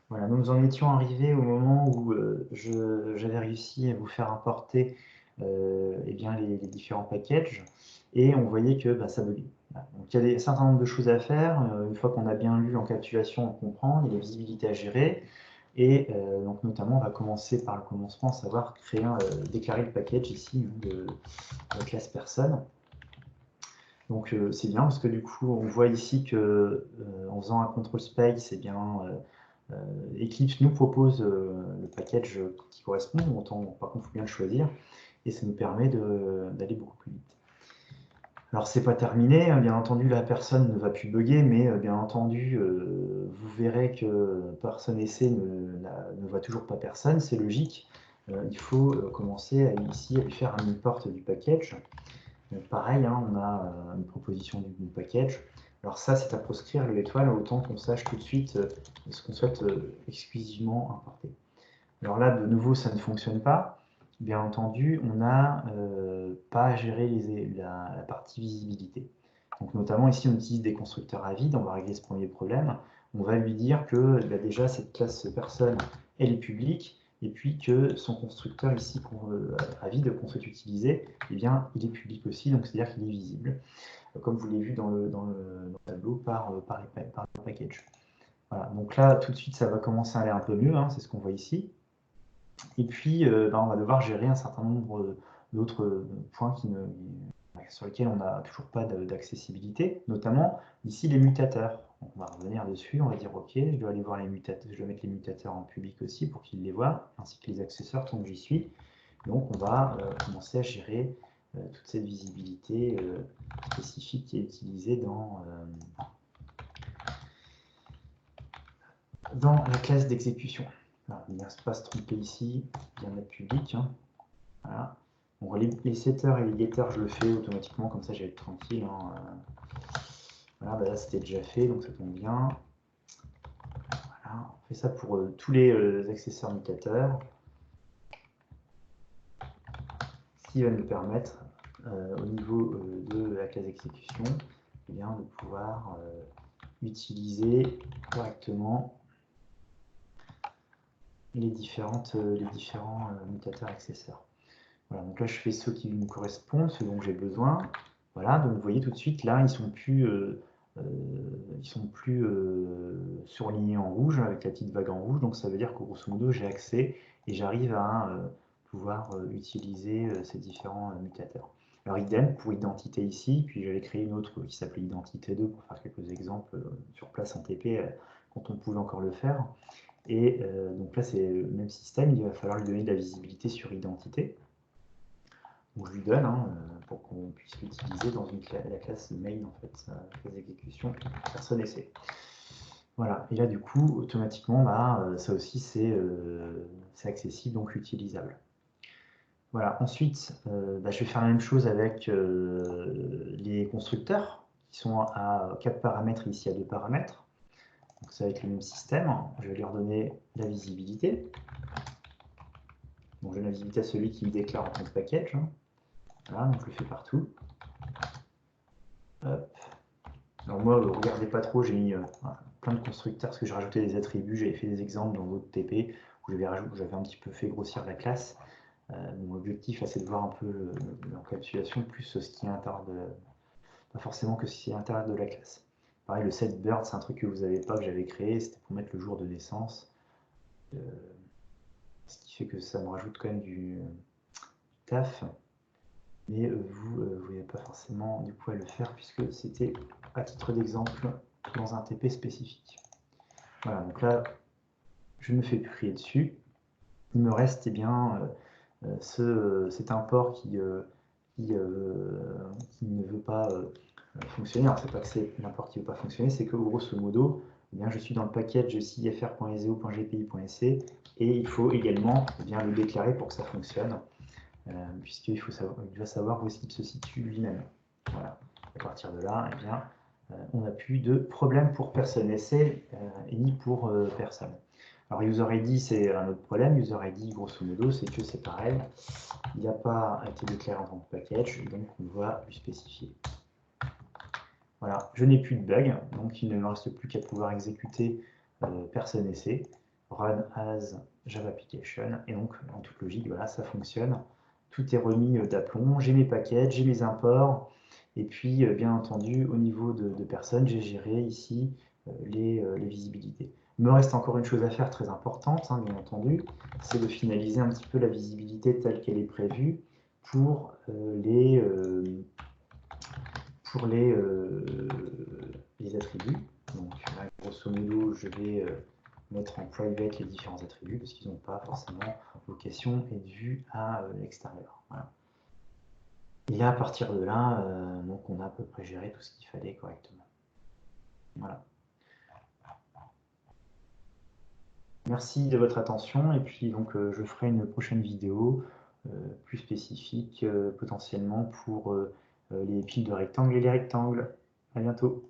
Voilà, nous en étions arrivés au moment où j'avais réussi à vous faire importer eh bien, les différents packages et on voyait que ça buguait. Voilà. Donc il y a un certain nombre de choses à faire. Une fois qu'on a bien lu l'encapsulation, on comprend, il y a la visibilité à gérer. Et donc notamment, on va commencer par le commencement, à savoir déclarer le package ici de la classe personne. Donc c'est bien parce que du coup, on voit ici que en faisant un control space, eh bien, Eclipse nous propose le package qui correspond. Par contre, il faut bien le choisir et ça nous permet d'aller beaucoup plus vite. Alors c'est pas terminé, hein, bien entendu la personne ne va plus bugger, mais bien entendu vous verrez que personne essai ne voit toujours pas personne, c'est logique. Il faut commencer ici à lui faire un import du package. Pareil, hein, on a une proposition du package. Alors ça, c'est à proscrire l'étoile, autant qu'on sache tout de suite ce qu'on souhaite exclusivement importer. Alors là, de nouveau, ça ne fonctionne pas. Bien entendu, on n'a pas à gérer la partie visibilité. Donc notamment ici, on utilise des constructeurs à vide, on va régler ce premier problème. On va lui dire que déjà, cette classe personne, elle est publique, et puis que son constructeur ici à vide qu'on souhaite utiliser, eh bien, il est public aussi, donc c'est-à-dire qu'il est visible, comme vous l'avez vu dans le tableau par le package. Voilà, donc là, tout de suite, ça va commencer à aller un peu mieux, hein, c'est ce qu'on voit ici. Et puis, on va devoir gérer un certain nombre d'autres points sur lesquels on n'a toujours pas d'accessibilité, notamment ici les mutateurs. Donc, on va revenir dessus, on va dire OK, je dois aller voir les mutateurs, je dois mettre les mutateurs en public aussi pour qu'ils les voient, ainsi que les accessoires tant que j'y suis. Donc on va commencer à gérer toute cette visibilité spécifique qui est utilisée dans la classe d'exécution. Il ne va pas se tromper ici, bien mettre public. Hein. Voilà. Bon, les setters et les getters, je le fais automatiquement, comme ça j'ai être tranquille. Hein. Voilà, là c'était déjà fait, donc ça tombe bien. Voilà, on fait ça pour tous les accessoires mutateurs. Ce qui va nous permettre, au niveau de la classe d'exécution, eh bien, de pouvoir utiliser correctement les différents mutateurs accessoires. Voilà, donc là je fais ceux qui me correspondent, ceux dont j'ai besoin. Voilà, donc vous voyez tout de suite là ils sont plus surlignés en rouge avec la petite vague en rouge, donc ça veut dire que grosso modo j'ai accès et j'arrive à pouvoir utiliser ces différents mutateurs. Alors idem pour identité ici, puis j'avais créé une autre qui s'appelait identité 2 pour faire quelques exemples sur place en TP quand on pouvait encore le faire. Et donc là c'est le même système, il va falloir lui donner de la visibilité sur identité. Donc je lui donne pour qu'on puisse l'utiliser dans la classe main en fait, la classe d'exécution personne essai. Voilà, et là du coup automatiquement ça aussi c'est accessible donc utilisable. Voilà, ensuite je vais faire la même chose avec les constructeurs qui sont à 4 paramètres et ici à 2 paramètres. Donc c'est avec le même système, je vais leur donner la visibilité. Donc je donne la visibilité à celui qui me déclare en tant que package. Hein. Voilà, donc je le fais partout. Hop. Alors moi, regardez pas trop, j'ai mis plein de constructeurs parce que j'ai rajouté des attributs, j'avais fait des exemples dans votre TP où j'avais un petit peu fait grossir la classe. Mon objectif, c'est de voir un peu l'encapsulation plus ce qui est à l'intérieur pas forcément que ce qui est à l'intérieur de la classe. Pareil, le set bird, c'est un truc que vous n'avez pas, que j'avais créé, c'était pour mettre le jour de naissance. Ce qui fait que ça me rajoute quand même du taf. Mais vous n'avez pas forcément du coup à le faire puisque c'était à titre d'exemple dans un TP spécifique. Voilà, donc là, je ne me fais plus crier dessus. Il me reste cet import qui ne veut pas fonctionner. Alors, c'est pas que c'est l'import qui ne veut pas fonctionner, c'est que grosso modo, je suis dans le package cifr.exeo.gpi.sc et il faut également le déclarer pour que ça fonctionne. Puisqu'il va savoir où est-ce qu'il se situe lui-même. Voilà. À partir de là, on n'a plus de problème pour personne essai ni pour personne. Alors user ID, c'est un autre problème. User ID, grosso modo, c'est que c'est pareil. Il n'a pas été déclaré en tant que package, donc on va lui spécifier. Voilà, je n'ai plus de bug, donc il ne me reste plus qu'à pouvoir exécuter personne essai. run as Java Application, et donc en toute logique, voilà, ça fonctionne. Tout est remis d'aplomb, j'ai mes packages, j'ai mes imports, et puis bien entendu, au niveau de personnes, j'ai géré ici les visibilités. Il me reste encore une chose à faire très importante, hein, bien entendu, c'est de finaliser un petit peu la visibilité telle qu'elle est prévue pour les attributs. Donc là, grosso modo, je vais mettre en private les différents attributs parce qu'ils n'ont pas forcément vocation à être vus à l'extérieur. Voilà. Et là, à partir de là, donc on a à peu près géré tout ce qu'il fallait correctement. Voilà. Merci de votre attention, et puis donc je ferai une prochaine vidéo plus spécifique potentiellement pour les piles de rectangles et les rectangles. À bientôt.